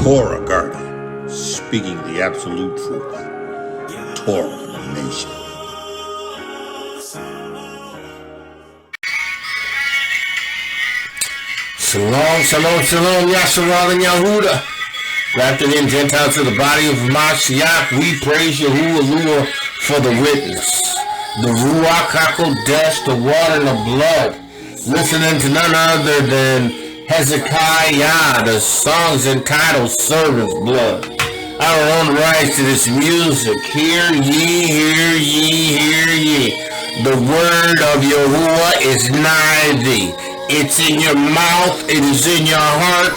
Torah guardian, speaking the absolute truth. Torah nation. Shalom, shalom, shalom, Yahusha and Yahusha. Grafted in Gentiles to the body of Mashiach, we praise Yahuwah for the witness, the Ruach HaKodesh, the water and the blood. Listening to none other than Hezekiah, the songs entitled Servant's Blood. I don't own the rights to this music. Hear ye, hear ye, hear ye. The word of Yahuwah is nigh thee. It's in your mouth, it is in your heart.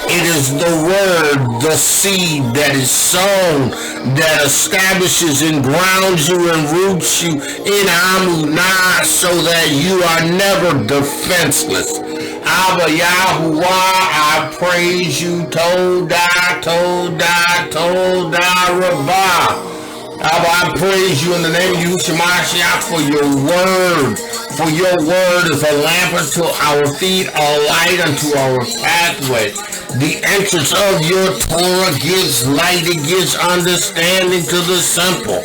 It is the word, the seed that is sown, that establishes and grounds you and roots you in Amunah so that you are never defenseless. Abba Yahuwah, I praise you, Todah, Todah, Todah Rabbah. Abba, I praise you in the name of Yahusha Mashiach for your word. For your word is a lamp unto our feet, a light unto our pathway. The entrance of your Torah gives light, it gives understanding to the simple.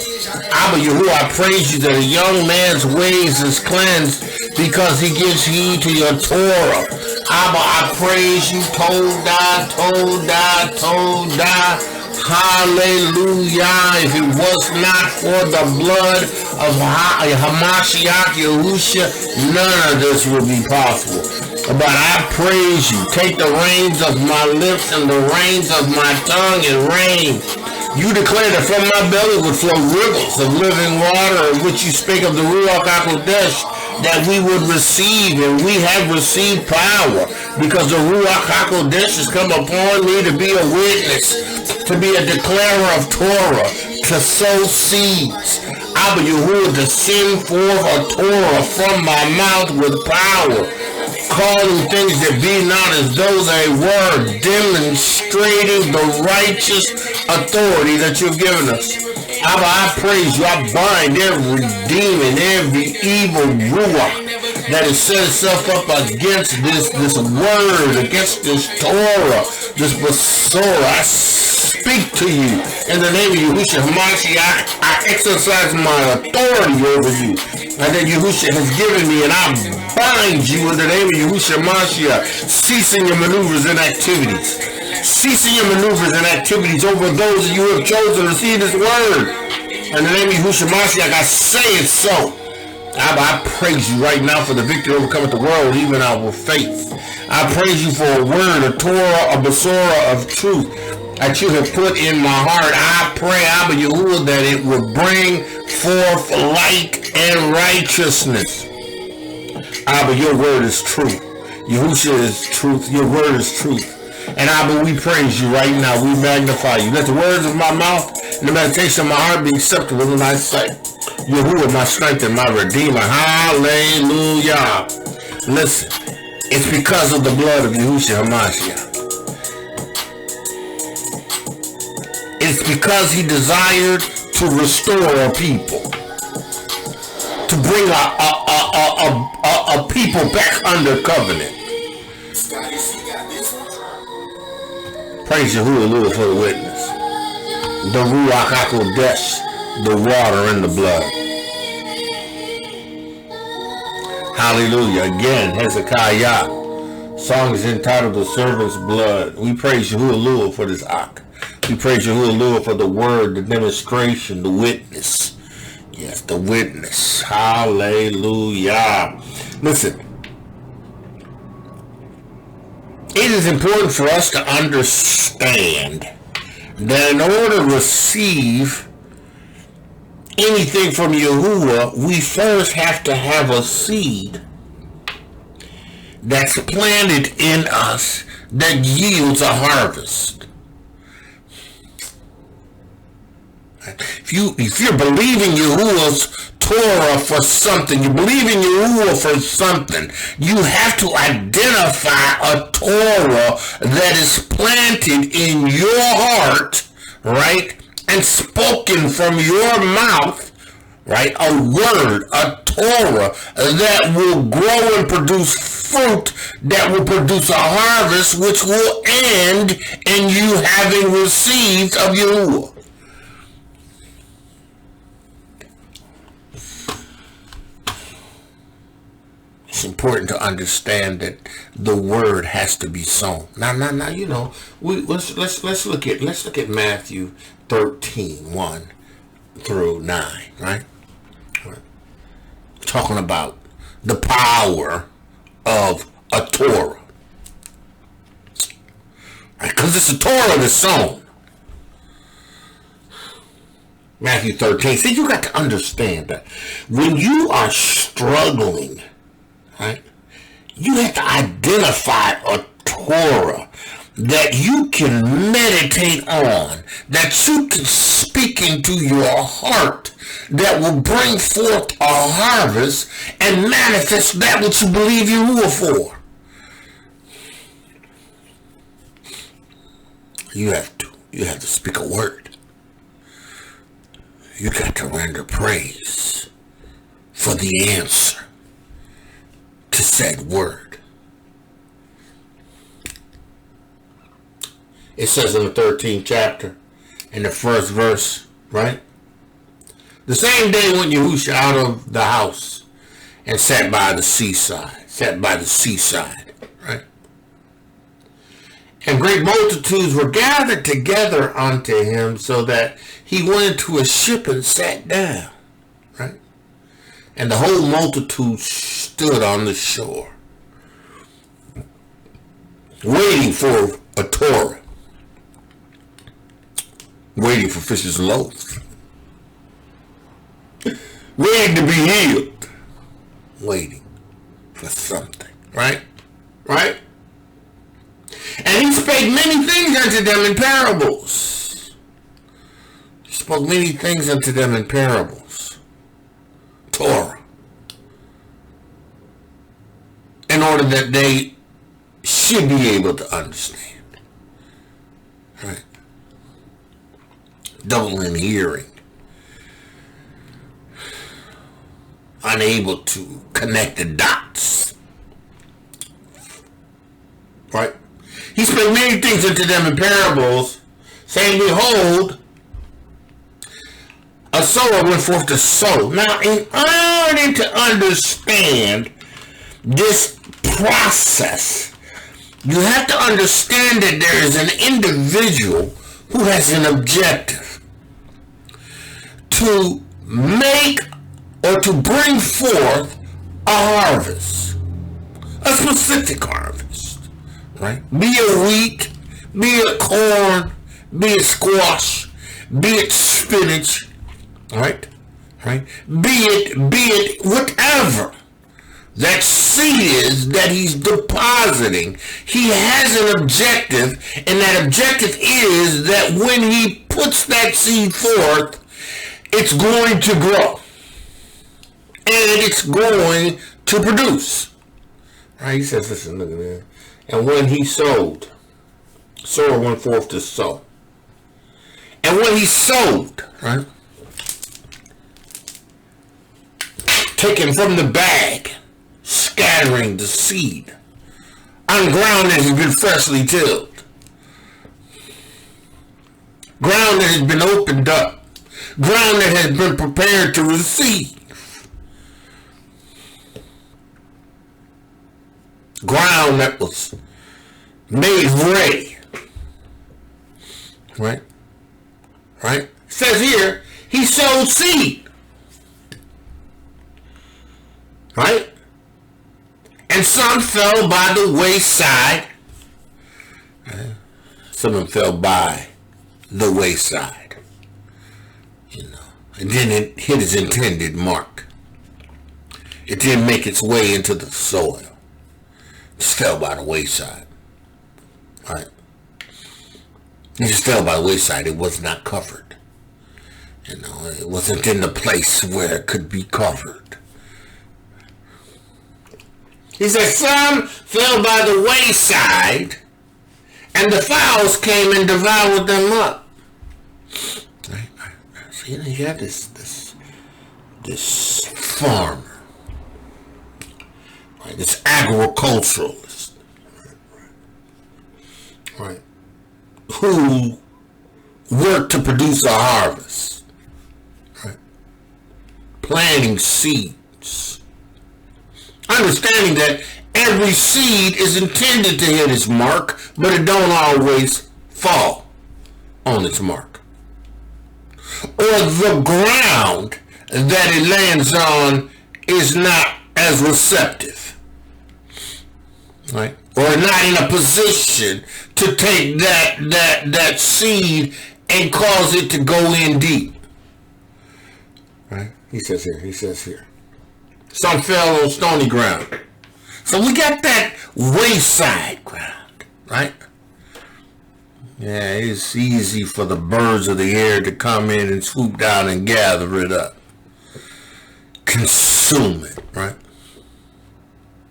Abba Yahuwah, I praise you that a young man's ways is cleansed because he gives heed to your Torah. Abba, I praise you, Todah, Todah, Todah. Hallelujah. If it was not for the blood of Hamashiach Yahusha, none of this would be possible. But I praise you. Take the reins of my lips and the reins of my tongue and reign. You declare that from my belly would flow rivers of living water, in which you spake of the Ruach HaKodesh, that we would receive, and we have received power, because the Ruach HaKodesh has come upon me to be a witness, to be a declarer of Torah, to sow seeds. Abba Yahuwah, to send forth a Torah from my mouth with power, calling things that be not as though they were, demonstrating the righteous authority that you've given us. Abba, I praise you. I bind every demon, every evil ruach that has set itself up against this word, against this Torah, this Besorah. I speak to you in the name of Yahusha Hamashiach. I exercise my authority over you, and that Yahusha has given me, and I bind you in the name of Yahusha Hamashiach, ceasing your maneuvers and activities. Ceasing your maneuvers and activities over those that you have chosen to see this word. In the name of Yahusha Mashiach, I say it so. Abba, I praise you right now for the victory overcoming the world, even our faith. I praise you for a word, a Torah, a Besorah of truth that you have put in my heart. I pray, Abba Yahuwah, that it will bring forth light and righteousness. Abba, your word is truth. Yahusha is truth. Your word is truth. And Abba, we praise you right now. We magnify you. Let the words of my mouth and the meditation of my heart be acceptable in thy sight. Yahuwah, my strength and my redeemer. Hallelujah. Listen, it's because of the blood of Yahusha Hamashiach. It's because he desired to restore a people, to bring a people back under covenant. Praise Yahuwah for the witness, the Ruach HaKodesh, the water and the blood. Hallelujah. Again, Hezekiah. Song is entitled The Servant's Blood. We praise Yahuwah for this act. We praise Yahuwah for the word, the demonstration, the witness. Yes, the witness. Hallelujah. Listen. It is important for us to understand that in order to receive anything from Yahuwah, we first have to have a seed that's planted in us that yields a harvest. If you're believing Yahuwah's Torah for something, you believe in Yahuwah for something, you have to identify a Torah that is planted in your heart, right, and spoken from your mouth, right, a word, a Torah Torah that will grow and produce fruit that will produce a harvest which will end in you having received of Yahuwah. It's important to understand that the word has to be sown. Now, you know, let's look at Matthew 13:1 through 9, right? Talking about the power of a Torah, right? Because it's a Torah that's sown. Matthew 13. See, you got to understand that when you are struggling, right, you have to identify a Torah that you can meditate on, that you can speak into your heart, that will bring forth a harvest and manifest that which you believe you were for. You have to speak a word. You got to render praise for the answer to said word. It says in the 13th chapter, in the first verse, right? The same day went Yahusha out of the house and sat by the seaside, right? And great multitudes were gathered together unto him, so that he went into a ship and sat down, right? And the whole multitude stood on the shore, waiting for a Torah, waiting for fishes and loaves, waiting to be healed, waiting for something, right? Right? And he spake many things unto them in parables. He spoke many things unto them in parables. Torah. In order that they should be able to understand. Right? Double in hearing. Unable to connect the dots. Right? He spake many things unto them in parables, saying, behold, a sower went forth to sow. Now, in order to understand this process, you have to understand that there is an individual who has an objective to make or to bring forth a harvest, a specific harvest, right? Be it wheat, be it corn, be it squash, be it spinach, right? Be it whatever that seed is that he's depositing. He has an objective, and that objective is that when he puts that seed forth, it's going to grow. And it's going to produce. Right? He says, listen, look at that. And when he sowed, sower went forth to sow. And when he sowed, right, taken from the bag, scattering the seed on ground that has been freshly tilled, ground that has been opened up, ground that has been prepared to receive, ground that was made ready. Right? It says here, he sowed seed. Right? And some fell by the wayside. Some of them fell by the wayside. You know. It didn't hit its intended mark. It didn't make its way into the soil. Just fell by the wayside. Right? It just fell by the wayside. It was not covered. You know, it wasn't in the place where it could be covered. He said, some fell by the wayside, and the fowls came and devoured them up. Right? So you have this farmer, This agriculturalist, right, who work to produce a harvest, right, planting seeds, understanding that every seed is intended to hit its mark, but it don't always fall on its mark, or the ground that it lands on is not as receptive, right? Or not in a position to take that seed and cause it to go in deep, right? He says here, some fell on stony ground. So we got that wayside ground, right? Yeah, it's easy for the birds of the air to come in and swoop down and gather it up, consume it, right?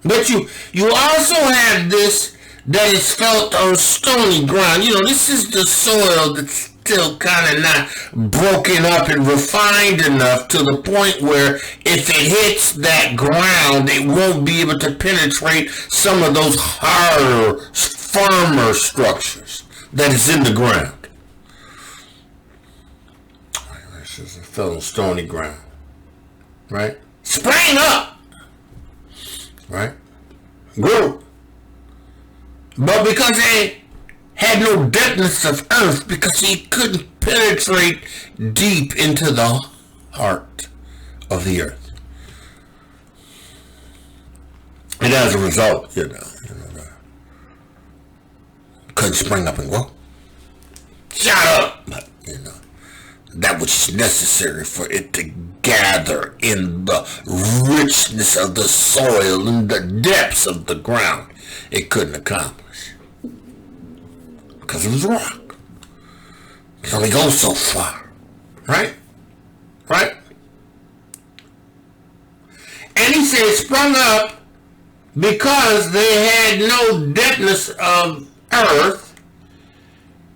But you also have this that is felt on stony ground. You know, this is the soil that's still kind of not broken up and refined enough to the point where if it hits that ground, it won't be able to penetrate some of those harder, firmer structures that is in the ground. This is a fell on stony ground, right? Sprang up, right? Grew. But because they had no depthness of earth, because he couldn't penetrate deep into the heart of the earth. And as a result, couldn't spring up and grow. Shut up! But, that which is necessary for it to gather in the richness of the soil and the depths of the ground, it couldn't accomplish. Because it was rock. It can only go so far. Right? Right? And he said sprung up because they had no depthness of earth,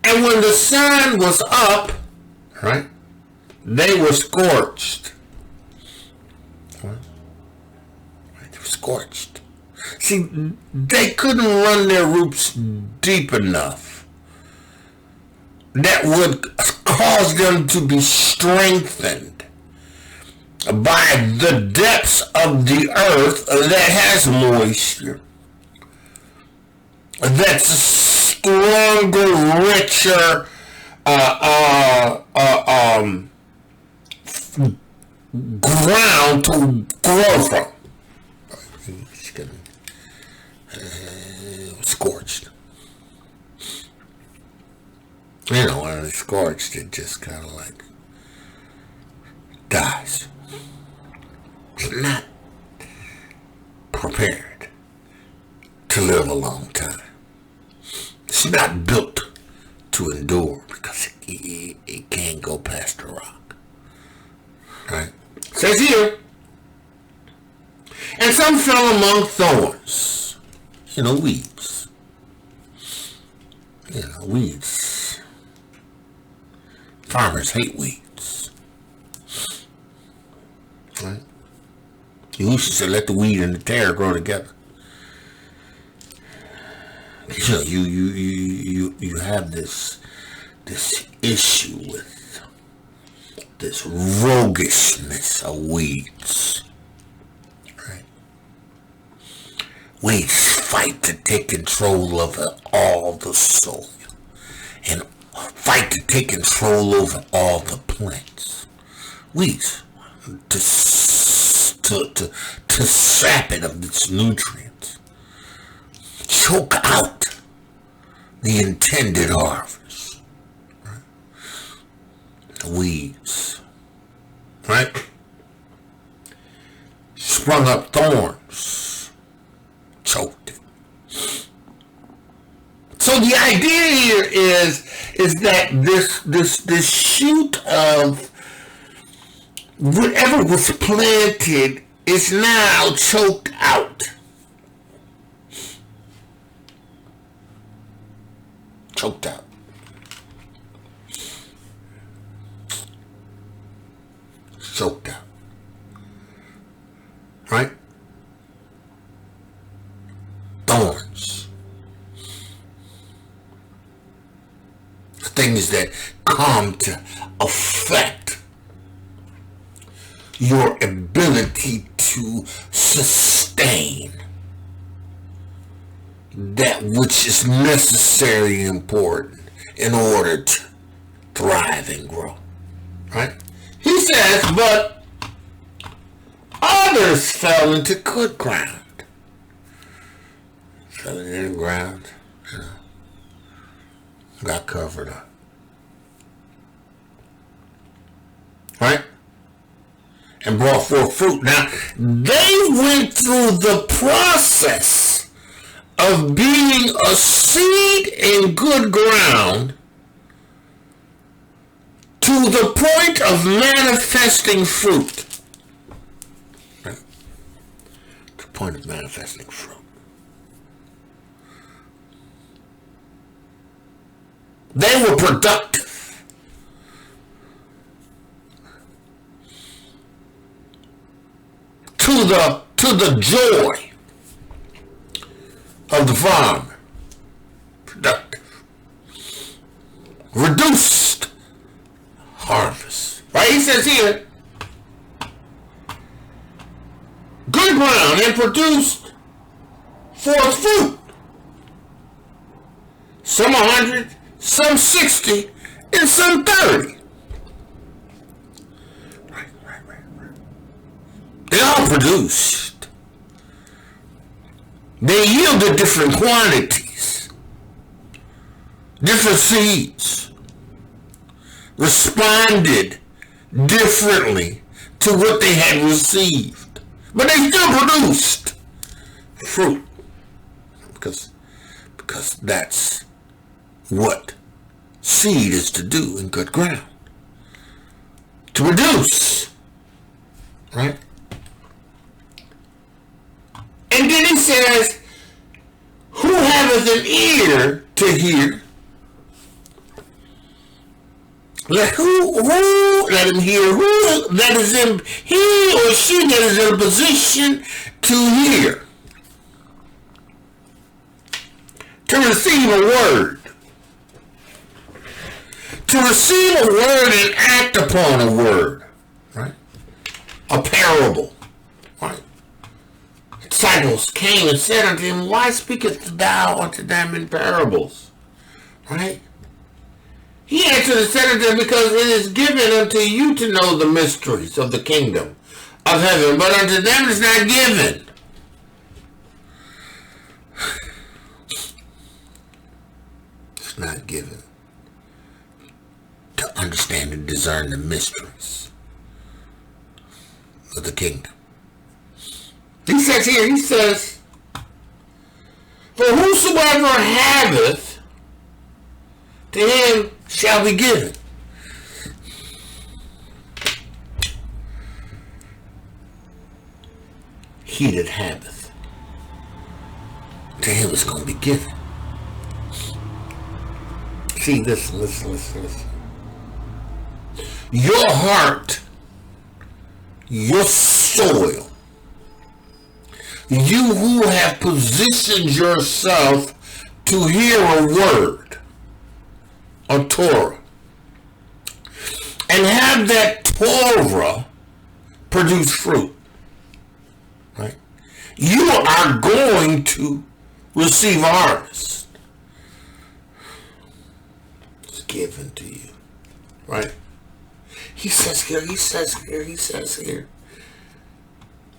and when the sun was up, right, they were scorched. Right? They were scorched. See, they couldn't run their roots deep enough that would cause them to be strengthened by the depths of the earth that has moisture, that's a stronger, richer ground to grow from. It's getting scorched. When it's scorched, it just kind of like dies. It's not prepared to live a long time. It's not built to endure because it can't go past the rock. Right? It says here, and some fell among thorns. Weeds. Weeds. Farmers hate weeds. Right? Yahusha said, let the weed and the tare grow together. You have this issue with this roguishness of weeds, right? Weeds fight to take control over all the soil and fight to take control over all the plants. Weeds to sap it of its nutrients, choke out the intended harvest. Right? The weeds, right? Sprung up thorns, choked it. So the idea here is that this shoot of whatever was planted is now choked out. Choked out. Choked out. Right? things that come to affect your ability to sustain that which is necessary and important in order to thrive and grow. Right? He says, but others fell into good ground. Fell into the ground, got covered up. Right? And brought forth fruit. Now, they went through the process of being a seed in good ground to the point of manifesting fruit. Right? To the point of manifesting fruit. They were productive. To the joy of the farmer. Productive. Reduced harvest. Right? He says here, good ground and produced forth fruit. Some 100, some 60, and some 30. Right. They all produced. They yielded different quantities, different seeds, responded differently to what they had received. But they still produced fruit. Because that's what seed is to do in good ground. To produce. Right? And then he says, who haveth an ear to hear, let him hear, who that is in, he or she that is in a position to hear, to receive a word, to receive a word and act upon a word, right? A parable, right? Disciples came and said unto him, why speakest thou unto them in parables? Right? He answered and said unto them, because it is given unto you to know the mysteries of the kingdom of heaven, but unto them it is not given. It's not given to understand and discern the mysteries of the kingdom. He says here, for whosoever haveth, to him shall be given. He that haveth, to him is going to be given. See, listen. Your heart, your soil, you who have positioned yourself to hear a word, a Torah, and have that Torah produce fruit, right? You are going to receive a harvest. It's given to you, right? He says here,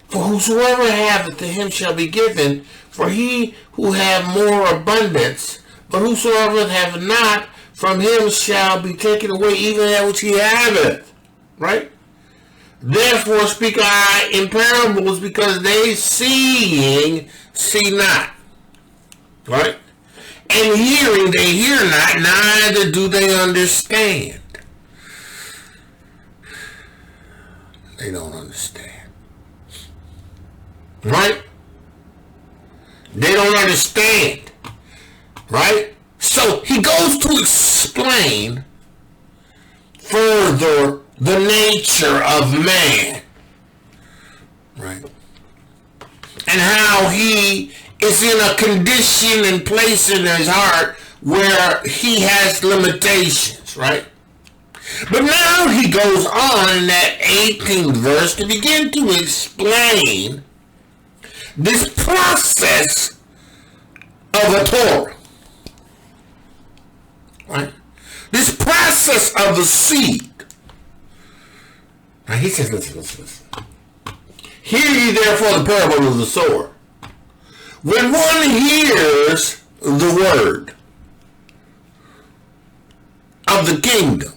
for whosoever haveth, to him shall be given, for he who have more abundance, but whosoever have not, from him shall be taken away even that which he haveth. Right? Therefore speak I in parables, because they seeing see not. Right? And hearing they hear not, neither do they understand. They don't understand. Right? They don't understand. Right? So he goes to explain further the nature of man. Right? And how he is in a condition and place in his heart where he has limitations, right? But now he goes on in that 18th verse to begin to explain this process of a Torah, right? This process of the seed. Now he says, listen. Hear ye therefore the parable of the sower. When one hears the word of the kingdom,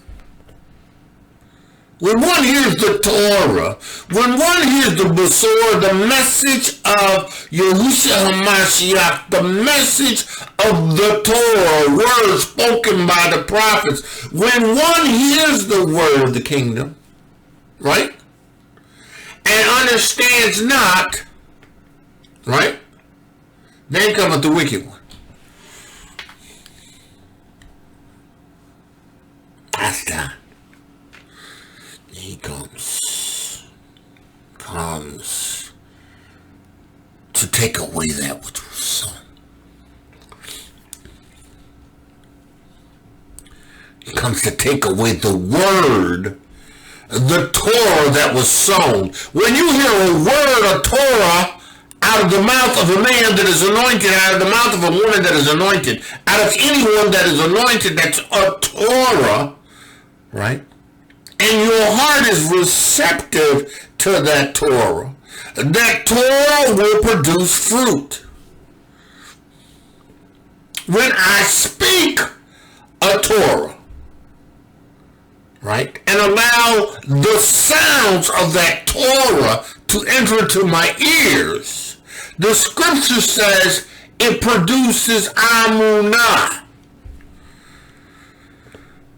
when one hears the Torah, when one hears the Basor, the message of Yahusha HaMashiach, the message of the Torah, words spoken by the prophets, when one hears the word of the kingdom, right, and understands not, right, then cometh the wicked one. That's done. He comes to take away that which was sown. He comes to take away the word, the Torah that was sown. When you hear a word, a Torah, out of the mouth of a man that is anointed, out of the mouth of a woman that is anointed, out of anyone that is anointed, that's a Torah, right? And your heart is receptive to that Torah will produce fruit. When I speak a Torah, right, and allow the sounds of that Torah to enter into my ears, the scripture says it produces amunah.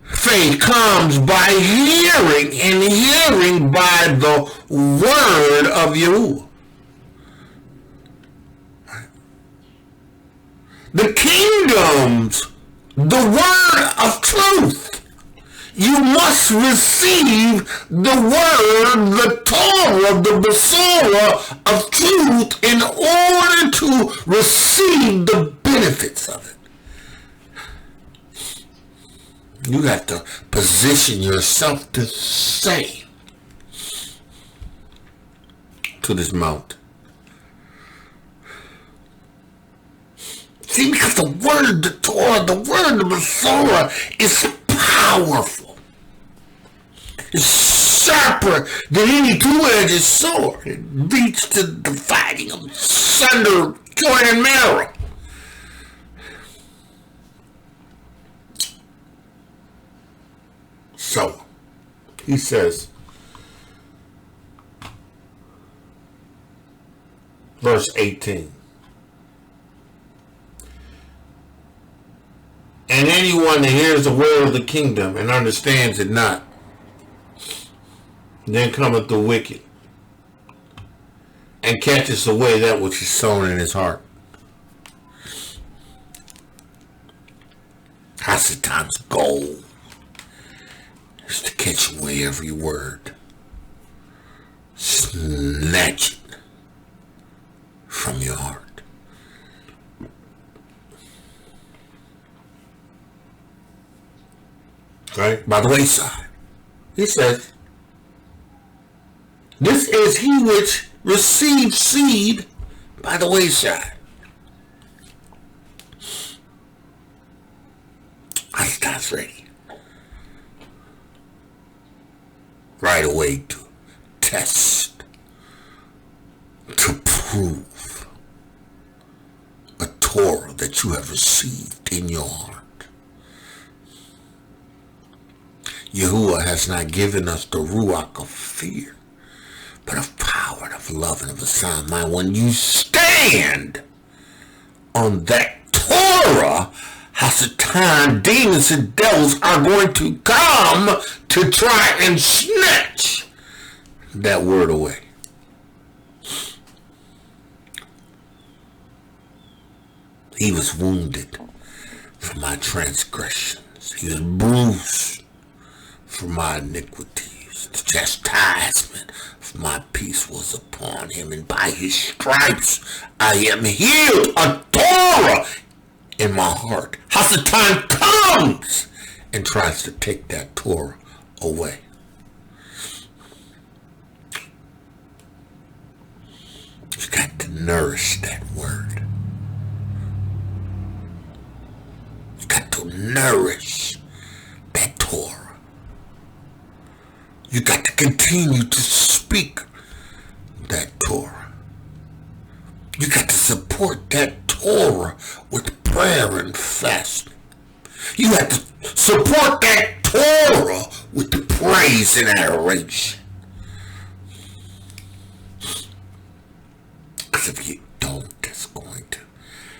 Faith comes by hearing, and hearing by the word of Yahuwah. The kingdoms, the word of truth. You must receive the word, the Torah, the Basora of truth in order to receive the benefits of it. You have to position yourself to say to this mountain. See, because the word, the Torah, the word, the Basora is powerful. It's sharper than any two-edged sword. It reaches to dividing of sunder, joint and marrow. So, he says, verse 18, and anyone that hears the word of the kingdom and understands it not, then cometh the wicked, and catches away that which is sown in his heart. Hasatan's goal is to catch away every word, snatch it from your heart. Right? By the wayside. He says, this is he which receives seed by the wayside. I starts ready right away to test, to prove a Torah that you have received in your heart. Yahuwah has not given us the ruach of fear, but of power, and of love, and of a sound mind. When you stand on that Torah, Hasatan, demons and devils are going to come to try and snatch that word away. He was wounded for my transgressions. He was bruised for my iniquities. The chastisement of my peace was upon him, and by his stripes I am healed. A Torah in my heart. Hasatan comes and tries to take that Torah away. You got to nourish that word. You got to nourish that Torah. You got to continue to speak that Torah. You got to support that Torah with prayer and fasting. You have to support that Torah with the praise and adoration. Because if you don't, it's going to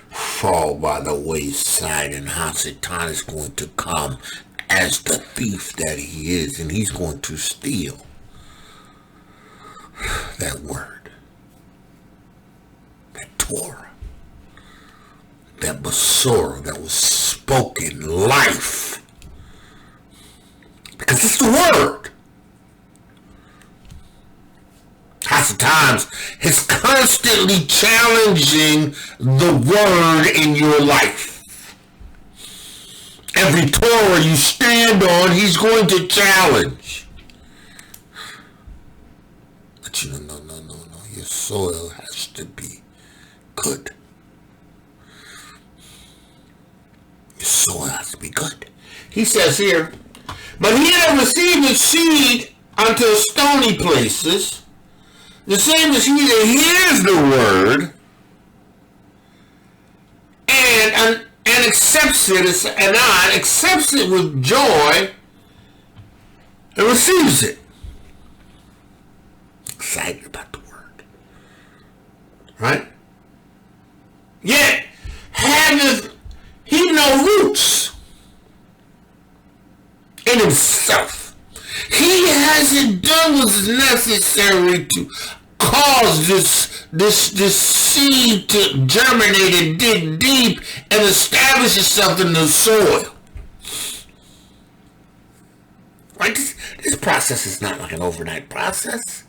fall by the wayside, and Hasatan is going to come as the thief that he is, and he's going to steal that word, that Torah, that Basura that was spoken life, because it's the word. Times is constantly challenging the word in your life. Every Torah you stand on, he's going to challenge. But you know, no. Your soil has to be good. Your soil has to be good. He says here, but he that receiveth seed unto stony places, the same as he that hears the word and accepts it, accepts it with joy and receives it. Excited about the word. Right? Yet haveth he no roots in himself. He hasn't done what's necessary to cause this seed to germinate and dig deep and establish itself in the soil. Right? This process is not like an overnight process.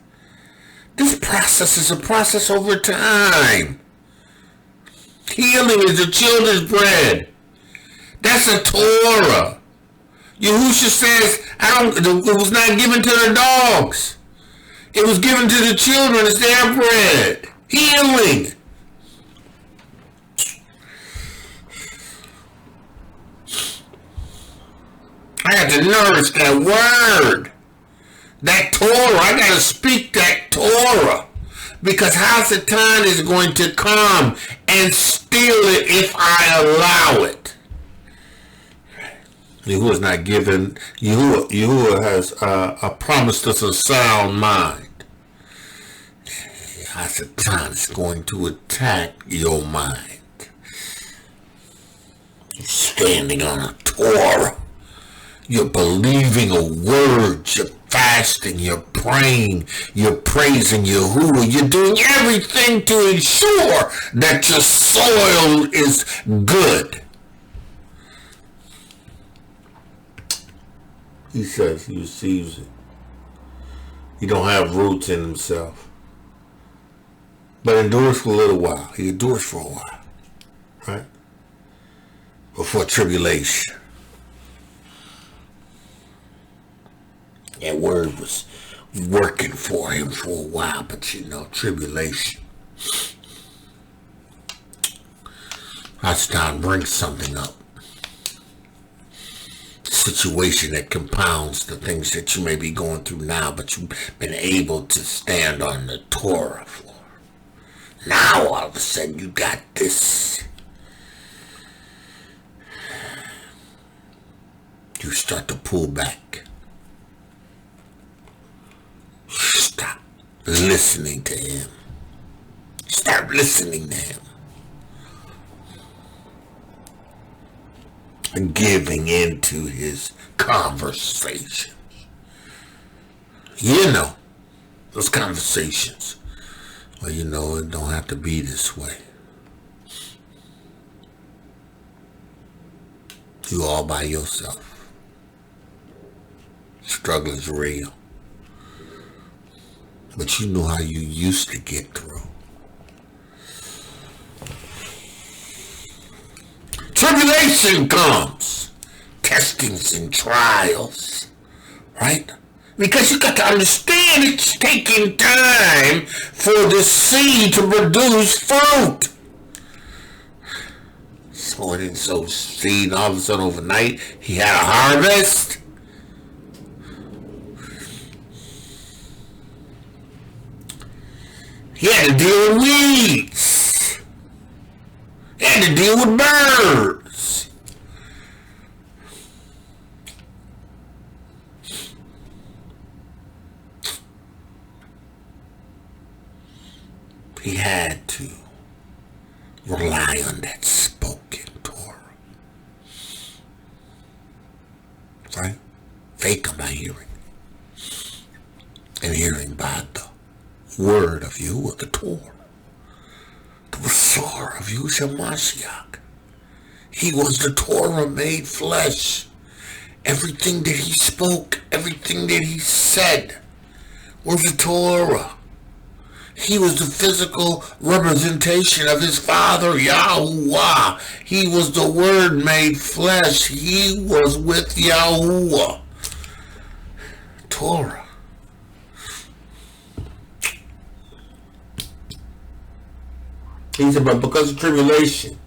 This process is a process over time. Healing is the children's bread. That's a Torah. Yahusha says, it was not given to the dogs. It was given to the children as their bread. Healing. I have to nourish that word. That Torah. I got to speak that Torah. Because Hasatan is going to come and steal it if I allow it. Yahuwah is not given. Yahuwah has promised us a sound mind. Hasatan is going to attack your mind. You're standing on a Torah. You're believing a word. You're fasting. You're praying. You're praising Yahuwah. You're doing everything to ensure that your soil is good. He says he receives it. He don't have roots in himself. But endures for a little while. He endures for a while. Right? Before tribulation. That word was working for him for a while, but tribulation. Hasatan brings something up. Situation that compounds the things that you may be going through now, but you've been able to stand on the Torah for. Now all of a sudden you got this. You start to pull back. Stop listening to him. Start listening to him. And giving into his conversations. Those conversations. Well, it don't have to be this way. You all by yourself. Struggle is real. But you know how you used to get through. tribulation comes, testings and trials, right? Because you got to understand it's taking time for the seed to produce fruit. So it didn't sow seed, and all of a sudden overnight he had a harvest. He had to deal with weeds. He had to deal with birds. He had to rely on that spoken Torah. Right? Faith comes by hearing. And hearing by the word of you, or the Torah. The sower of Yahusha Mashiach. He was the Torah made flesh. Everything that he spoke, everything that he said was the Torah. He was the physical representation of his father, Yahuwah. He was the word made flesh. He was with Yahuwah. Torah. He said, but because of tribulation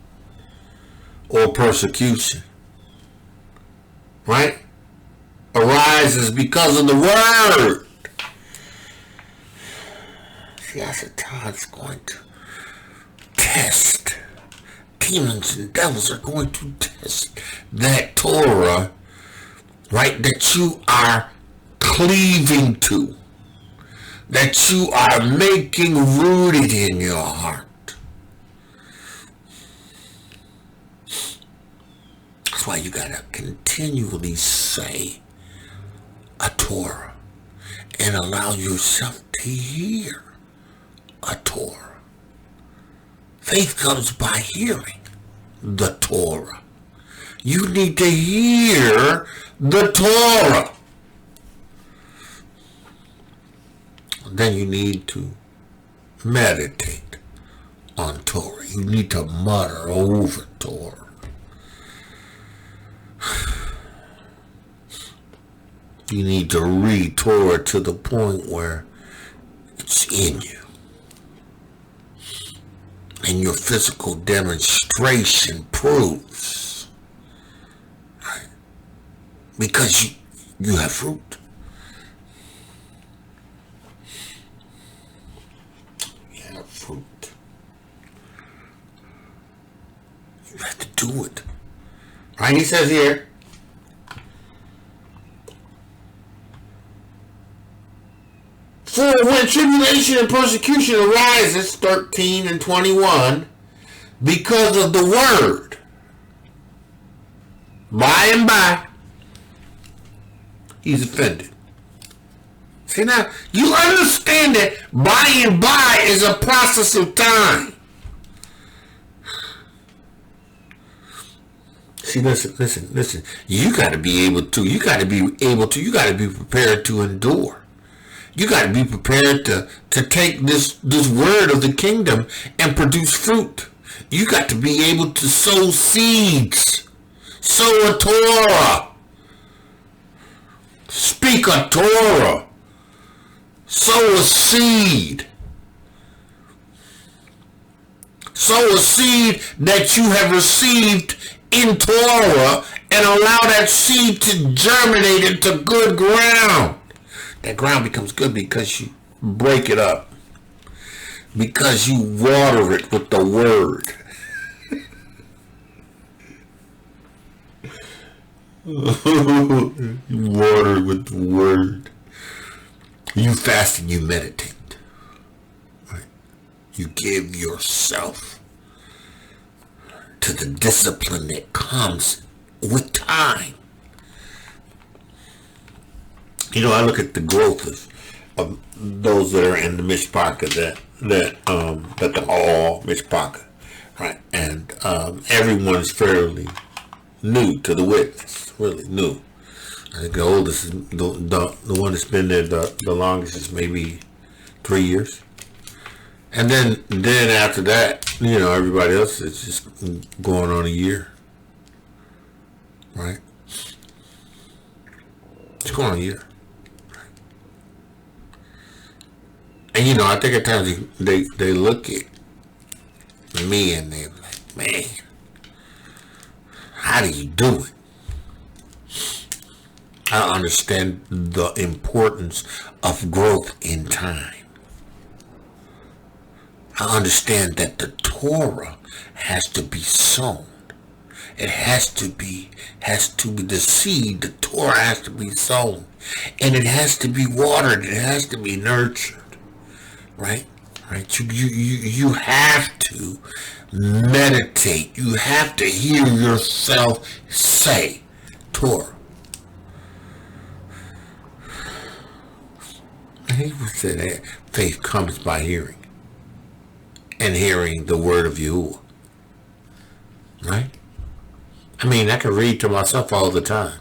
or persecution, right, arises because of the word. See, I said, God's going to test. Demons and devils are going to test that Torah, right, that you are cleaving to, that you are making rooted in your heart. That's why you gotta continually say a Torah and allow yourself to hear a Torah. Faith comes by hearing the Torah. You need to hear the Torah. Then you need to meditate on Torah. You need to mutter over Torah. You need to read Torah to the point where it's in you. And your physical demonstration proves. Right? Because you have fruit. You have fruit. You have to do it. Right? He says here, for when tribulation and persecution arises, 13 and 21, because of the word, by and by, he's offended. See now, you understand that by and by is a process of time. See, listen. You got to be prepared to endure. You got to be prepared to take this word of the kingdom and produce fruit. You got to be able to sow seeds, sow a Torah, speak a Torah, sow a seed. Sow a seed that you have received in Torah and allow that seed to germinate into good ground. That ground becomes good because you break it up. Because you water it with the word. You water it with the word. You fast and you meditate. Right? You give yourself to the discipline that comes with time. You know, I look at the growth of those that are in the mishpachah, that the all mishpachah, right? And everyone is fairly new to the witness, really new. I think the oldest is the one that's been there the longest is maybe 3 years, and then after that, you know, everybody else is just going on a year. right? It's going on a year. And you know, I think at times they look at me and they're like, man, how do you do it? I understand the importance of growth in time. I understand that the Torah has to be sown. It has to be the seed. The Torah has to be sown. And it has to be watered. It has to be nurtured. Right? Right? You have to meditate. You have to hear yourself say Torah. And he would say that faith comes by hearing. And hearing the word of Yahuwah. Right? I mean, I can read to myself all the time.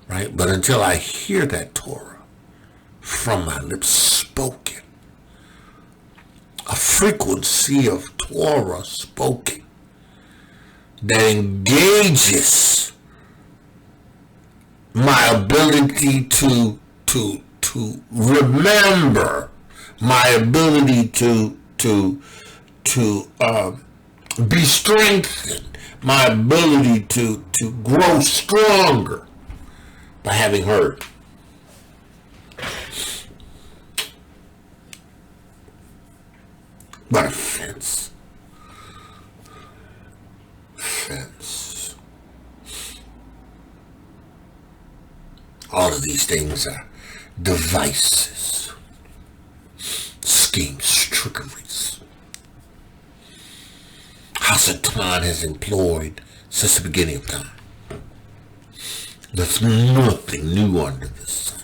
Right? But until I hear that Torah from my lips spoken, a frequency of Torah spoken that engages my ability to remember, my ability to be strengthened, my ability to grow stronger by having heard. But offense. All of these things are devices, schemes, trickeries. How Satan has employed since the beginning of time. There's nothing new under the sun.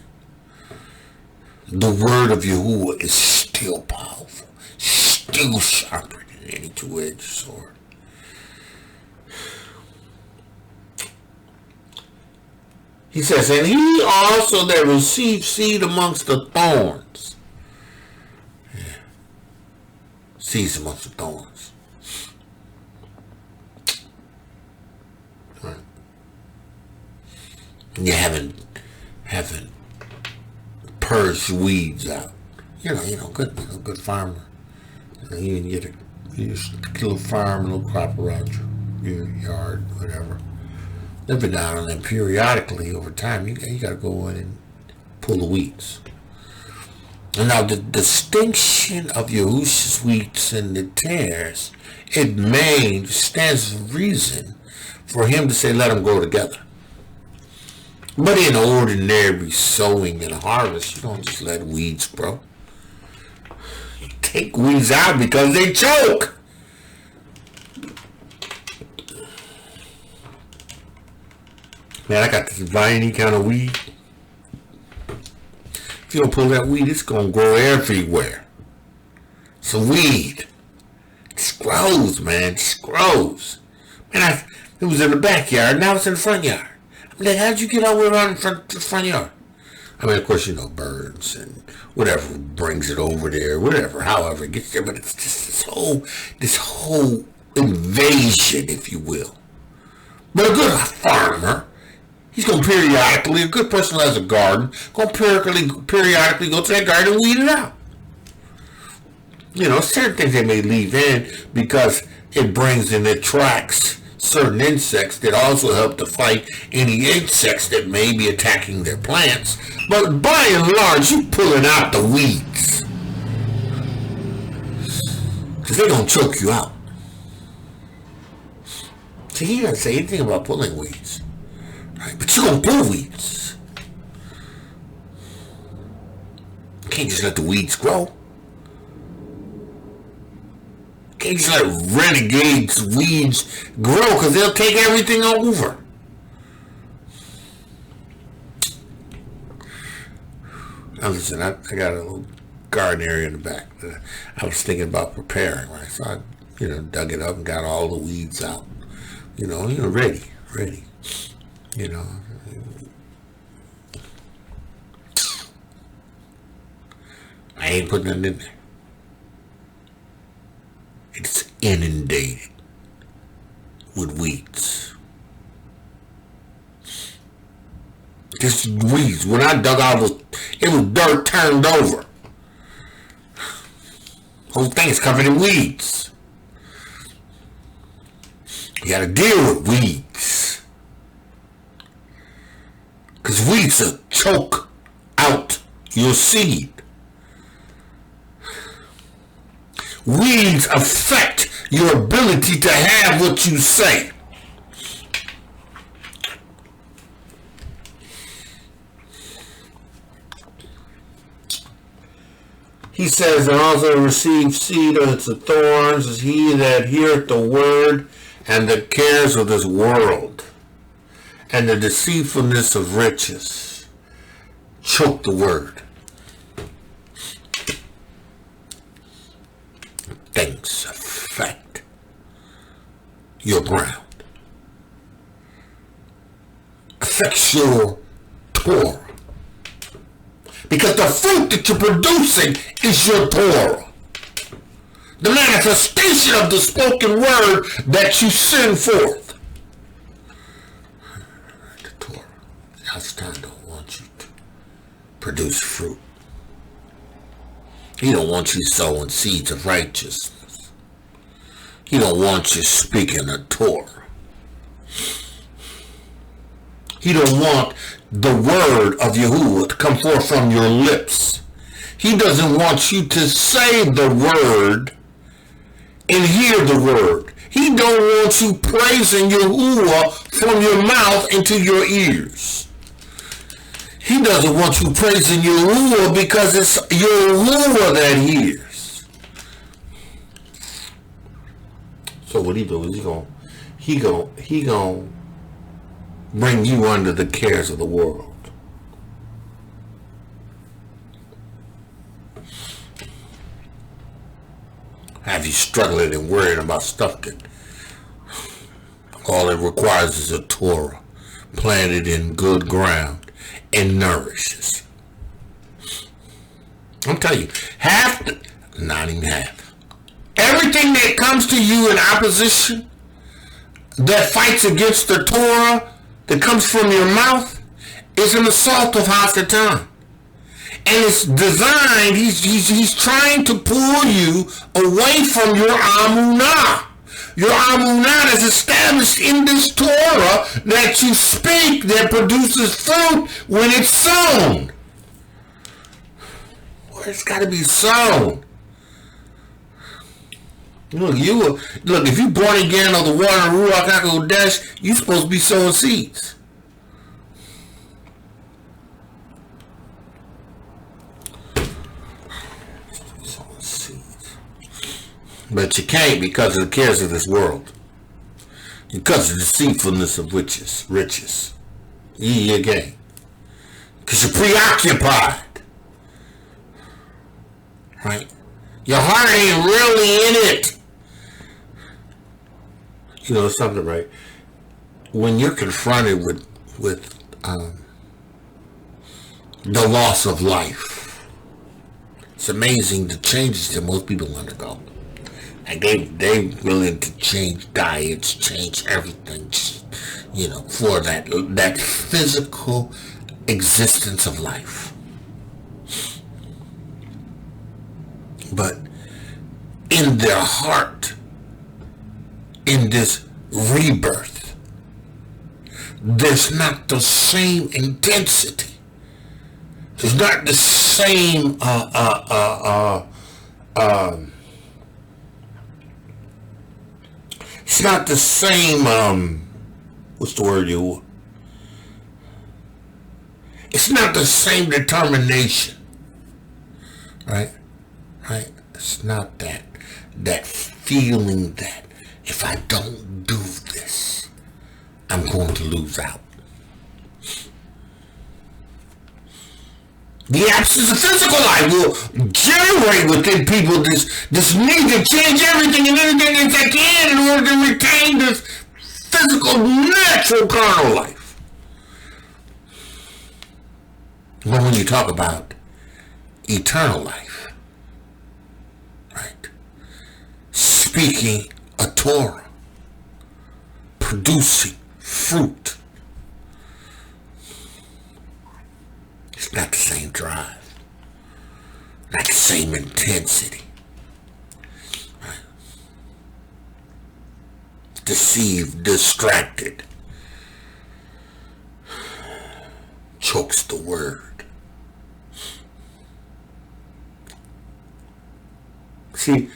The word of Yahuwah is still powerful, still sharper than any two-edged sword. He says, and he also that received seed amongst the thorns. Yeah. Seeds amongst the thorns. Right. You haven't purged weeds out. You know, good farmer. You can get a little farm, a little crop around your yard, whatever. Living down on them periodically over time, you got to go in and pull the weeds. And now the distinction of Yahusha's wheats and the tares, it stands to reason for him to say, let them grow together. But in ordinary sowing and harvest, you don't just let weeds grow. You take weeds out because they choke. Man, I got to buy any kind of weed. If you don't pull that weed, it's going to grow everywhere. It's a weed. It just grows, man. It just grows. Man, it was in the backyard, now it's in the front yard. I'm like, how'd you get all the way around the front yard? I mean, of course, you know, birds and whatever brings it over there, whatever, however it gets there. But it's just this whole invasion, if you will. But a good farmer, he's going to periodically, a good person who has a garden, going to periodically go to that garden and weed it out. You know, certain things they may leave in because it brings and attracts certain insects that also help to fight any insects that may be attacking their plants. But by and large, you're pulling out the weeds. Because they're going to choke you out. So he doesn't say anything about pulling weeds. Right? But you're going to pull weeds. You can't just let the weeds grow. You can't just let renegades weeds grow because they'll take everything over. Now listen, I got a little garden area in the back that I was thinking about preparing, right? So I, dug it up and got all the weeds out. Ready. I ain't putting nothing in there. It's inundated with weeds. Just weeds. When I dug out, it was dirt turned over. Whole thing is covered in weeds. You gotta deal with weeds. Because weeds will choke out your seed. Weeds affect your ability to have what you say. He says, and also receive seed unto the thorns is he that heareth the word, and the cares of this world, and the deceitfulness of riches choke the word. Things affect your ground. Affects your Torah. Because the fruit that you're producing is your Torah. The manifestation of the spoken word that you send forth. The Torah. Yahusha don't want you to produce fruit. He don't want you sowing seeds of righteousness. He don't want you speaking a Torah. He don't want the word of Yahuwah to come forth from your lips. He doesn't want you to say the word and hear the word. He don't want you praising Yahuwah from your mouth into your ears. He doesn't want you praising Yahuwah because it's Yahuwah that hears. So what he do is he gonna bring you under the cares of the world. Have you struggling and worrying about stuff that all it requires is a Torah planted in good ground and nourishes. I'm telling you, not even half, everything that comes to you in opposition, that fights against the Torah, that comes from your mouth, is an assault of Hasatan. And it's designed, he's trying to pull you away from your Amunah. Your Amunah is established in this Torah that you speak, that produces fruit when it's sown. Well, it's got to be sown. Look, if you're born again of the water and Ruach HaKodesh, you're supposed to be sowing seeds. But you can't because of the cares of this world. Because of the deceitfulness of riches. Ye again. Because you're preoccupied. Right? Your heart ain't really in it. You know something, right? When you're confronted with the loss of life, it's amazing the changes that most people undergo. Like they willing to change diets, change everything, you know, for that physical existence of life. But in their heart, in this rebirth, there's not the same intensity. There's not the same it's not the same, what's the word you? It's not the same determination, right? Right? It's not that feeling that if I don't do this, I'm going to lose out. The absence of physical life will generate within people this need to change everything and anything that they can in order to retain this physical, natural carnal life. But when you talk about eternal life, right? Speaking a Torah, producing fruit, Not the same drive. Not the same intensity. Right? Deceived, distracted. Chokes the word. See,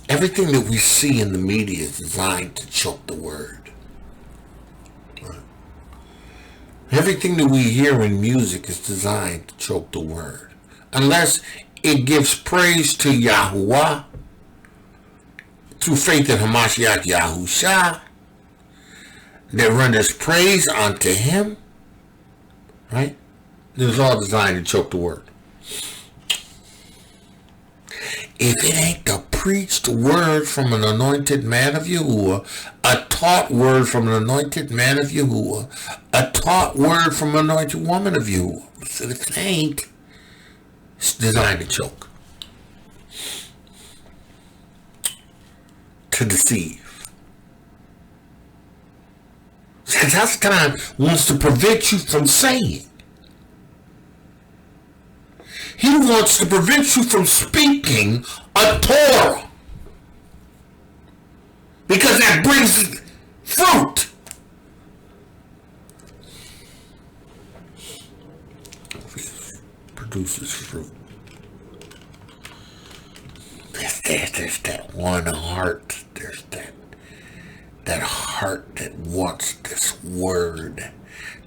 everything that we see in the media is designed to choke the word. Right? Everything that we hear in music is designed to choke the word. Unless it gives praise to Yahuwah through faith in Hamashiach Yahusha, that renders praise unto him, right? It was all designed to choke the word. If it ain't the preached word from an anointed man of Yahuwah, a taught word from an anointed man of Yahuwah, a taught word from an anointed woman of Yahuwah. So if it ain't, it's designed to choke. To deceive. Because Hasatan wants to prevent you from saying. He wants to prevent you from speaking a Torah. Because that brings fruit. Produces fruit. There's that one heart. There's that heart that wants this word.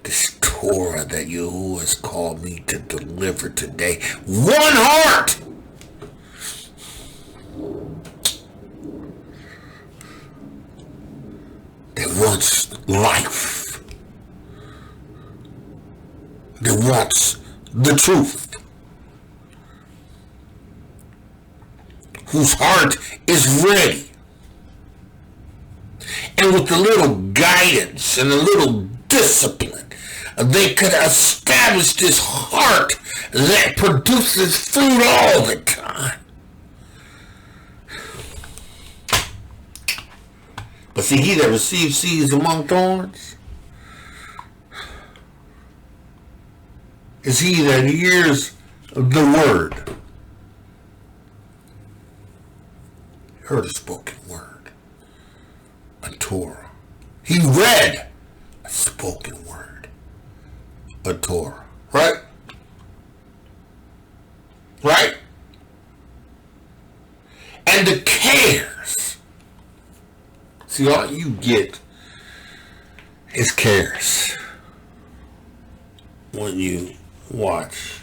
This Torah that Yahuwah has called me to deliver today. One heart! That wants life. That wants the truth. Whose heart is ready. And with a little guidance and a little discipline, they could establish this heart that produces fruit all the time. But see, he that receives seeds among thorns is he that hears the word. Heard a spoken word, a Torah. He read a spoken word, a Torah. Right? Right? And the cares. See, all you get is cares when you watch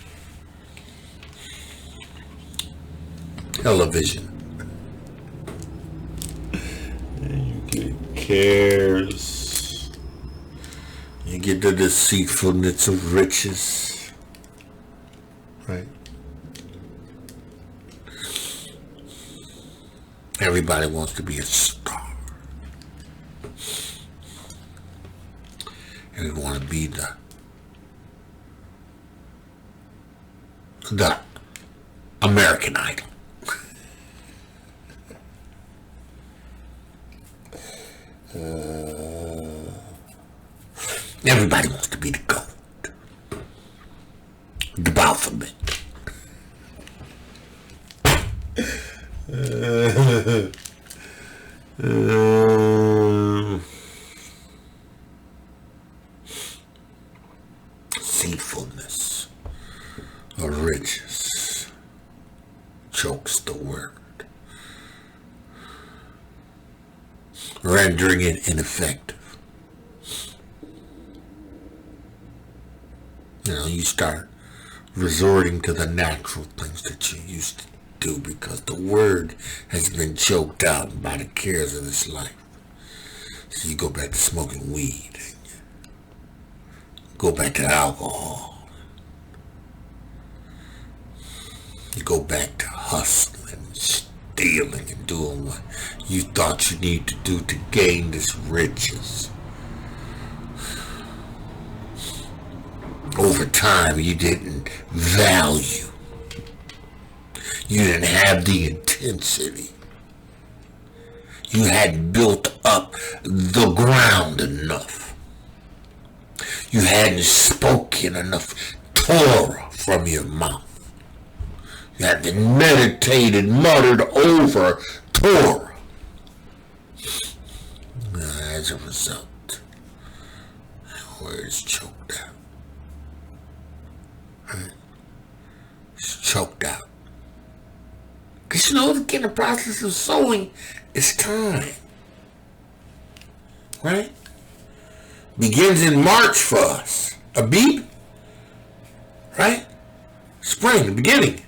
television. And you get cares. You get the deceitfulness of riches. Right? Everybody wants to be a star. And we want to be the American Idol. Everybody wants to be the GOAT. The Baphomet. Deceitfulness of riches chokes the word, rendering it ineffective. You know, you start resorting to the natural things that you used to do because the word has been choked out by the cares of this life. So you go back to smoking weed, and you go back to alcohol, you go back to hustling, stealing, and doing what you thought you need to do to gain this riches. Over time, you didn't value. You didn't have the intensity. You hadn't built up the ground enough. You hadn't spoken enough Torah from your mouth. You have been meditated, muttered over Torah. As a result, the word is choked out. Right? It's choked out. Because you know, again, the process of sowing is time. Right? Begins in March for us. A beep. Right? Spring, the beginning.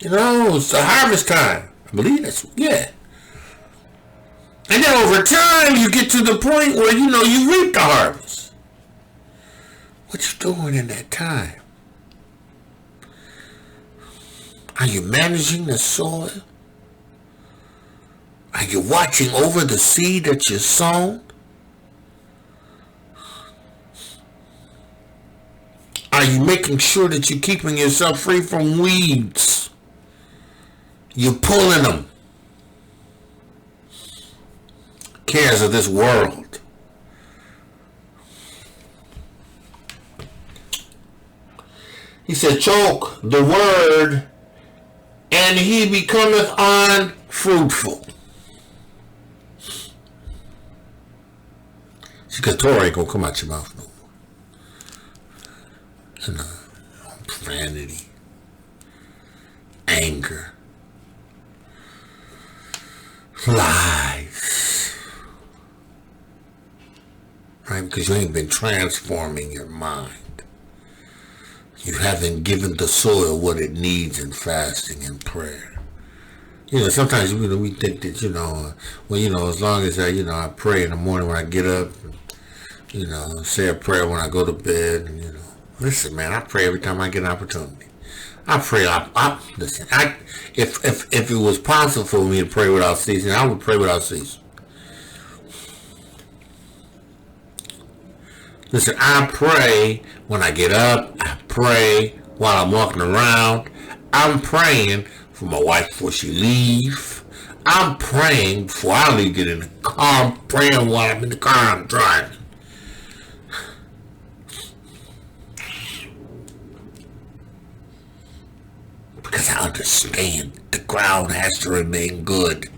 You know, it's the harvest time. I believe that's, yeah. And then over time, you get to the point where, you know, you reap the harvest. What you doing in that time? Are you managing the soil? Are you watching over the seed that you sown? Are you making sure that you're keeping yourself free from weeds? You're pulling them. Cares of this world. He said, choke the word, and he becometh unfruitful. See, because Torah ain't gonna come out your mouth no more. You know, profanity, anger, lies. Right? Because you ain't been transforming your mind. You haven't given the soil what it needs in fasting and prayer. You know, sometimes, you know, we think that, you know, well, you know, as long as I pray in the morning when I get up, and, you know, say a prayer when I go to bed, and, you know, listen, man, I pray every time I get an opportunity. I pray, listen, if it was possible for me to pray without ceasing, I would pray without ceasing. Listen, I pray when I get up. I pray while I'm walking around. I'm praying for my wife before she leaves. I'm praying before I leave, get in the car. I'm praying while I'm in the car I'm driving. Because I understand the ground has to remain good.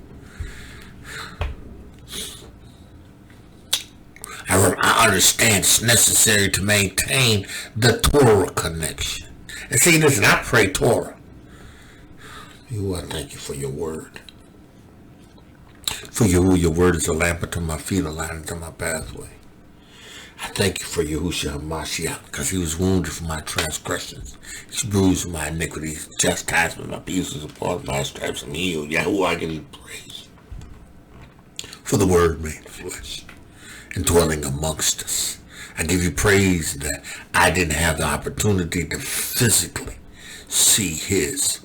I understand it's necessary to maintain the Torah connection. And see, listen, I pray Torah. I thank you for your word. For your word is a lamp unto my feet, a light unto my pathway. I thank you for Yahusha HaMashiach, because he was wounded for my transgressions. He was bruised for my iniquities. Chastisement, my peace was upon my stripes. I'm healed. Yahuwah, I give you praise. For the word made flesh and dwelling amongst us. I give you praise that I didn't have the opportunity to physically see his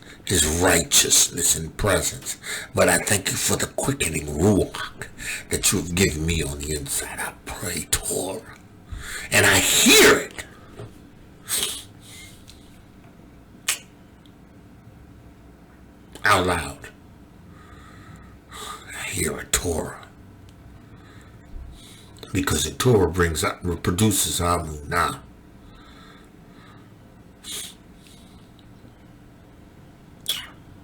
righteousness and presence. But I thank you for the quickening ruach that you've given me on the inside. I pray Torah. And I hear it. Out loud. I hear a Torah. Because the Torah produces Amunah.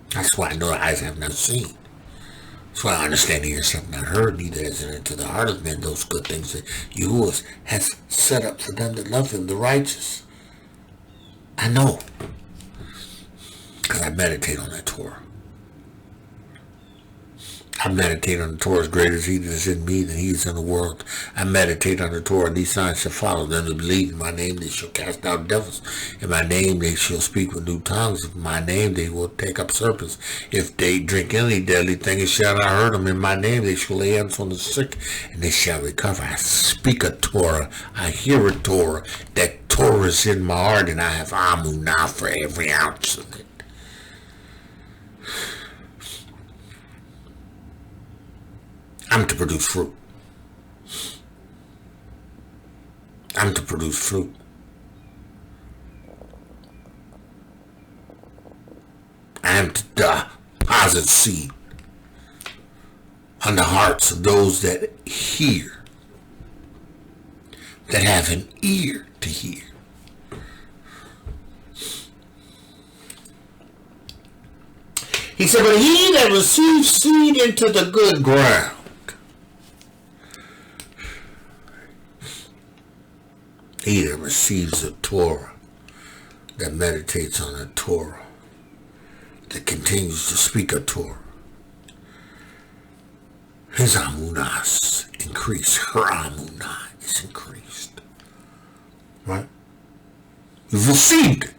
That's why I know the eyes have not seen. That's why I understand the ears have not heard, neither has it into the heart of men those good things that Yahuwah has set up for them that love him, the righteous. I know. Because I meditate on that Torah. I meditate on the Torah as great as he that is in me than he is in the world. I meditate on the Torah, and these signs shall follow them that believe in my name. They shall cast out devils. In my name they shall speak with new tongues. In my name they will take up serpents. If they drink any deadly thing, it shall not hurt them. In my name they shall lay hands on the sick, and they shall recover. I speak a Torah. I hear a Torah. That Torah is in my heart, and I have Amunah for every ounce of it. I'm to produce fruit. I'm to produce fruit. I am to deposit seed on the hearts of those that hear, that have an ear to hear. He said, but he that receives seed into the good ground, he that receives the Torah, that meditates on the Torah, that continues to speak a Torah, his amunas increase. Her amunah is increased. Right? You've received it.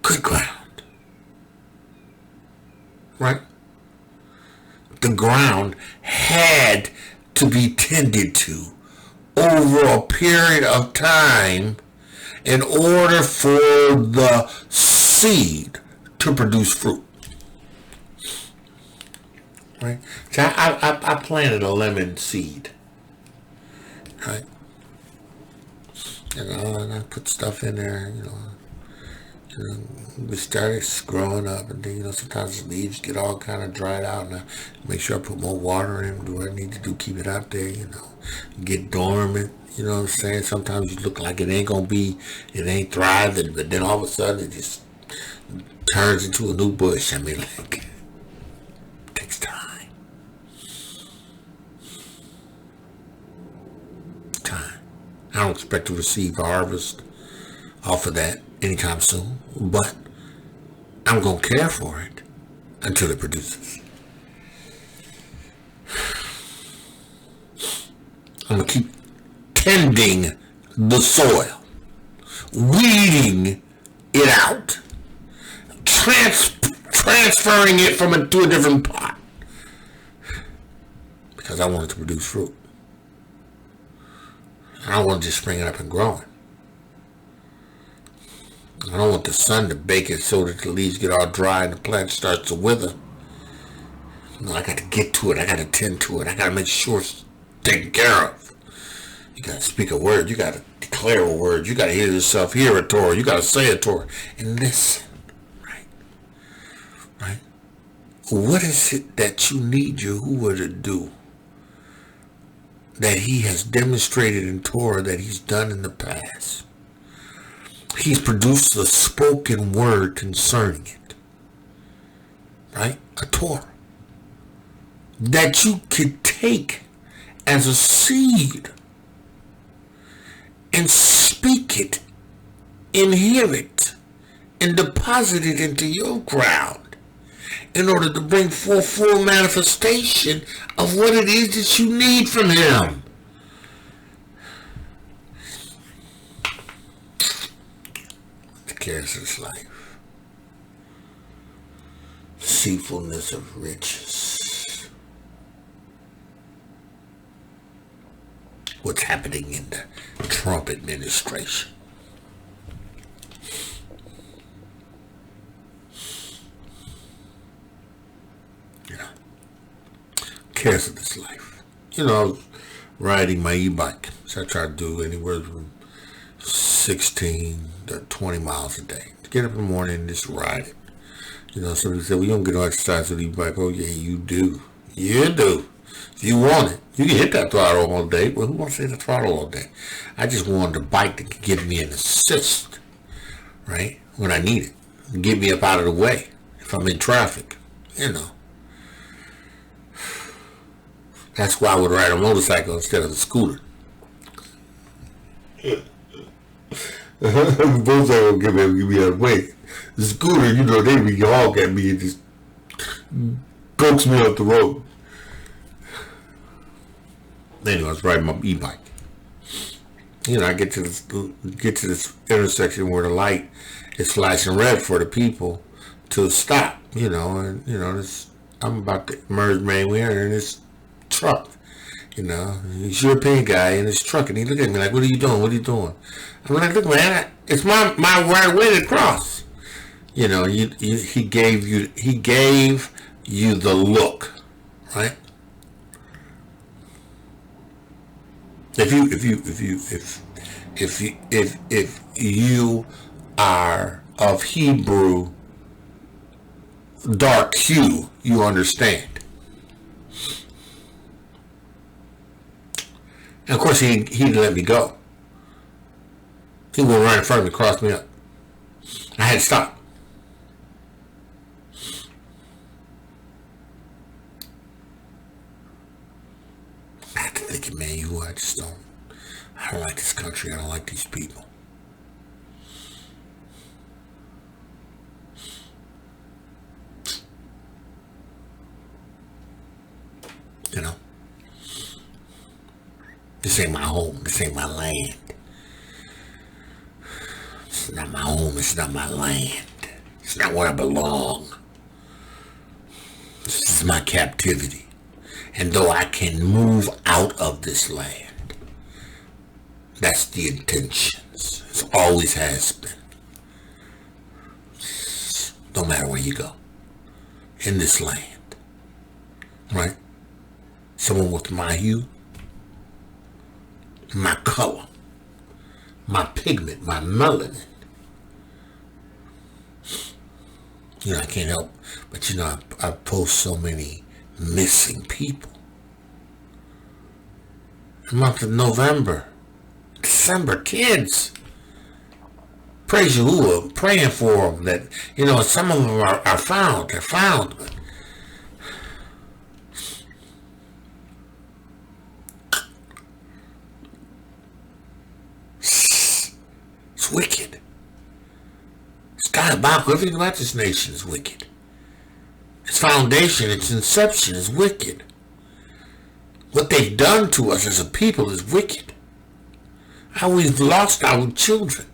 Good ground. Right? The ground had to be tended to over a period of time in order for the seed to produce fruit. Right? So I planted a lemon seed. Right? And I put stuff in there, we started growing up, and then, sometimes the leaves get all kind of dried out, and I make sure I put more water in, do what I need to do, keep it out there, get dormant, you know what I'm saying? Sometimes you look like it ain't thriving, but then all of a sudden it just turns into a new bush. I mean, like, it takes time. I don't expect to receive a harvest off of that anytime soon, but I'm going to care for it until it produces. I'm going to keep tending the soil, weeding it out, transferring it to a different pot, because I want it to produce fruit. I don't want it just springing up and growing. I don't want the sun to bake it so that the leaves get all dry and the plant starts to wither. No, I got to get to it. I got to tend to it. I got to make sure it's taken care of. You got to speak a word. You got to declare a word. You got to hear yourself hear a Torah. You got to say a Torah. And listen. Right? What is it that you need Yahuwah to do that he has demonstrated in Torah that he's done in the past? He's produced a spoken word concerning it. Right? A Torah. That you could take as a seed and speak it and hear it and deposit it into your ground in order to bring forth full manifestation of what it is that you need from him. The cares of this life. Deceitfulness of riches. What's happening in the Trump administration. Cares of this life. I was riding my e-bike, so I try to do anywhere from 16 to 20 miles a day. To get up in the morning and just ride it. Somebody said, well, you don't get no exercise with the e-bike. Oh, yeah, you do. You do. If you want it, you can hit that throttle all day, but who wants to hit the throttle all day? I just wanted a bike that could give me an assist, right, when I need it. And get me up out of the way if I'm in traffic, That's why I would ride a motorcycle instead of a scooter. Motorcycle give me out of the way. The scooter, they be hog at me and just pokes me off the road. Anyway, I was riding my e-bike. I get to this intersection where the light is flashing red for the people to stop. I'm about to merge main winner in this truck. He's European guy in his truck, and he looked at me like, "What are you doing? What are you doing?" I'm like, "Look, man, it's my right way to cross." He gave you the look, right? If you are of Hebrew dark hue, you understand. And of course, he didn't let me go. He went right in front of me, crossed me up. I had to stop. thinking, man, I don't like this country. I don't like these people. You know, this ain't my home. This ain't my land. It's not my home. It's not my land. It's not where I belong. This is my captivity. And though I can move out of this land, that's the intentions. It always has been. No matter where you go. In this land. Right? Someone with my hue, my color, my pigment, my melanin. You know, I can't help, but you know, I post so many missing people. The month of November, December, kids. Praise Yahuwah, praying for them that, you know, some of them are found. They're found, but it's wicked. It's diabolical. Everything about this nation is wicked. Its foundation, its inception is wicked. What they've done to us as a people is wicked. How we've lost our children.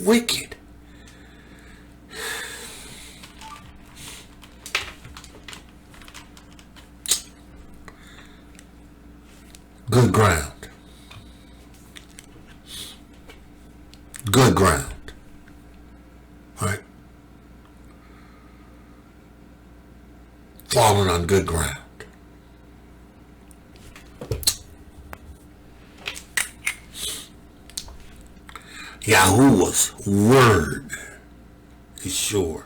Wicked. Good ground. Good ground. Right? Falling on good ground. Yahuwah's word is sure.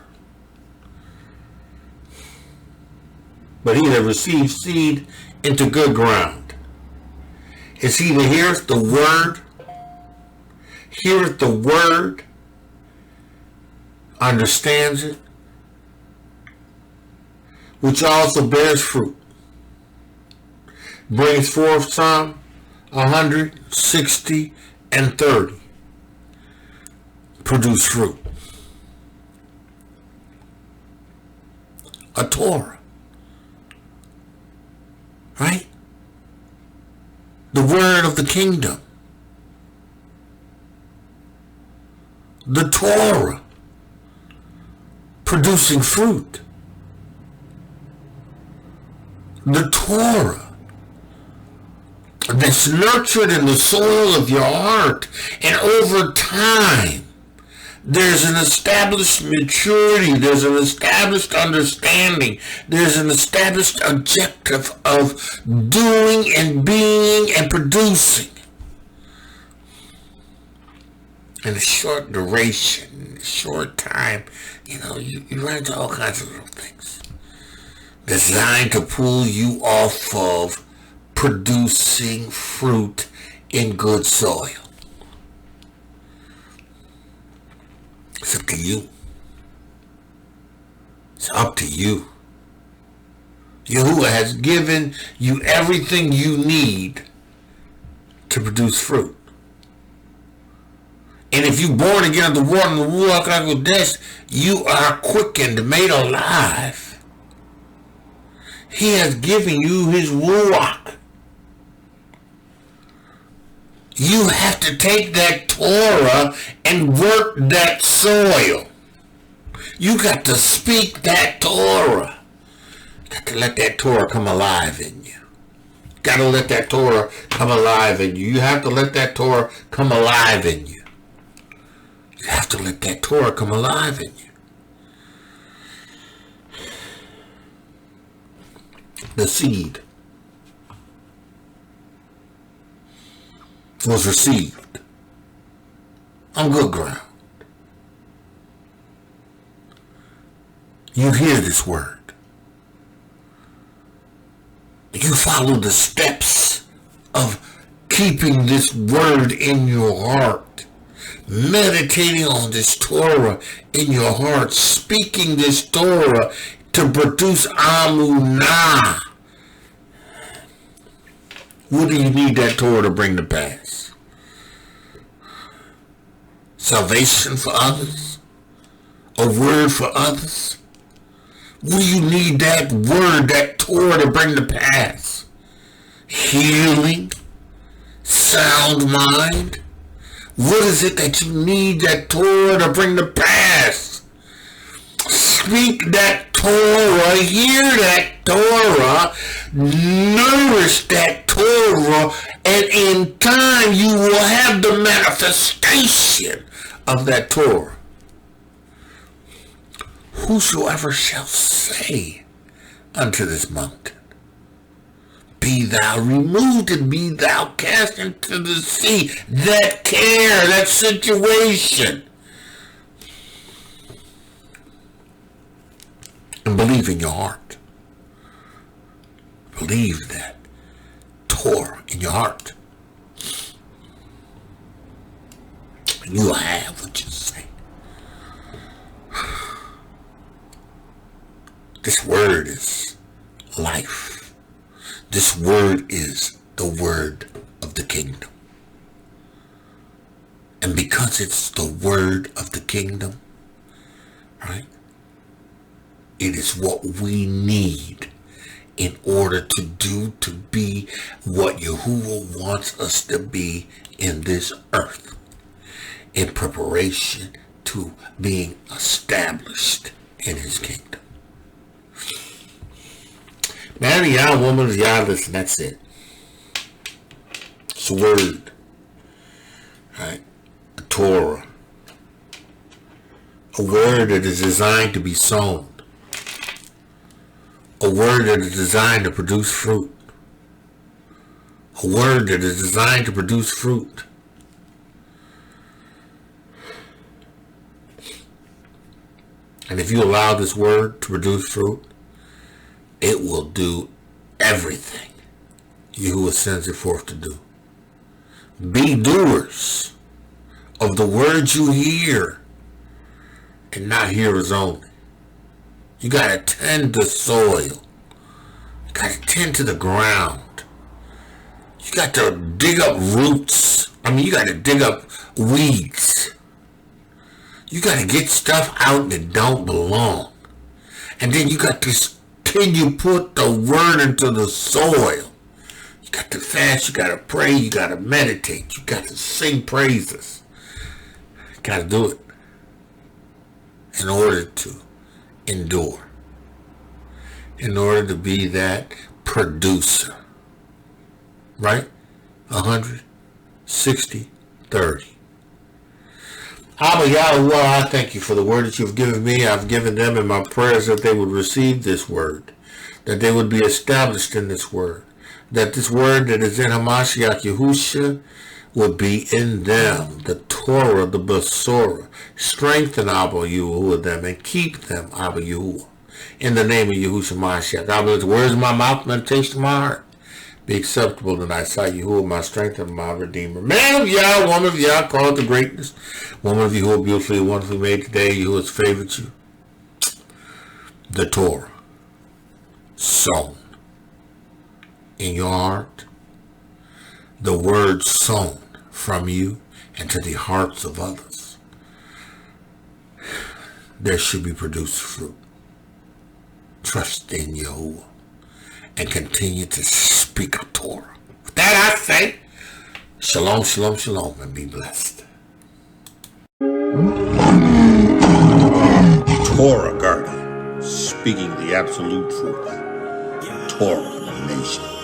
But he that receives seed into good ground is he that heareth the word, understands it, which also bears fruit, brings forth some 100, 60, and 30. Produce fruit. A Torah. Right? The word of the kingdom. The Torah. Producing fruit. The Torah. That's nurtured in the soil of your heart. And over time, there's an established maturity, there's an established understanding, there's an established objective of doing and being and producing. In a short duration, a short time, you know, you run into all kinds of little things designed to pull you off of producing fruit in good soil. It's up to you. It's up to you. Yahuwah has given you everything you need to produce fruit. And if you're born again of the water and the Ruach, you are quickened, made alive. He has given you his Ruach. You have to take that Torah and work that soil. You got to speak that Torah. You got to let that Torah come alive in you. Got to let that Torah come alive in you. You have to let that Torah come alive in you. You have to let that Torah come alive in you. The seed was received on good ground. You hear this word. You follow the steps of keeping this word in your heart, meditating on this Torah in your heart, speaking this Torah to produce amunah. What do you need that Torah to bring to pass? Salvation for others? A word for others? What do you need that word, that Torah to bring to pass? Healing? Sound mind? What is it that you need that Torah to bring to pass? Speak that Torah, hear that Torah, nourish that Torah, and in time you will have the manifestation of that Torah. Whosoever shall say unto this mountain, be thou removed and be thou cast into the sea, that care, that situation, and believe in your heart. Believe that Torah in your heart, and you will have what you say. This word is life. This word is the word of the kingdom. And because it's the word of the kingdom, right, it is what we need in order to be what Yahuwah wants us to be in this earth, in preparation to being established in his kingdom. Man of Yah, woman of Yah, listen, that's it. It's a word, right? A Torah. A word that is designed to be sown. A word that is designed to produce fruit. A word that is designed to produce fruit. And if you allow this word to produce fruit, it will do everything Yahuwah sends it forth to do. Be doers of the words you hear and not hearers only. You got to tend the soil. You got to tend to the ground. You got to dig up roots. You got to dig up weeds. You got to get stuff out that don't belong. And then you got to continue put the word into the soil. You got to fast, you got to pray, you got to meditate, you got to sing praises. You got to do it in order to endure. In order to be that producer. Right? 100, 60, 30. Abba Yahuwah, I thank you for the word that you've given me. I've given them in my prayers that they would receive this word, that they would be established in this word, that this word that is in Hamashiach Yahusha would be in them, the Torah, the Basora. Strengthen Abba Yahuwah them and keep them, Abba Yahuwah. In the name of Yahusha Mashiach. Abba, the words of my mouth, meditation of my heart, be acceptable in thy sight, Yahuwah, my strength and my redeemer. Man of Yah, woman of Yah, called to greatness. Woman of Yahuwah, beautifully, wonderfully made today. Yahuwah's favored you. The Torah, sown in your heart. The word sown from you into the hearts of others. There should be produced fruit. Trust in Yahuwah and continue to speak of Torah. With that I say, shalom, shalom, shalom, and be blessed. Torah Garden, speaking the absolute truth. Torah Nation.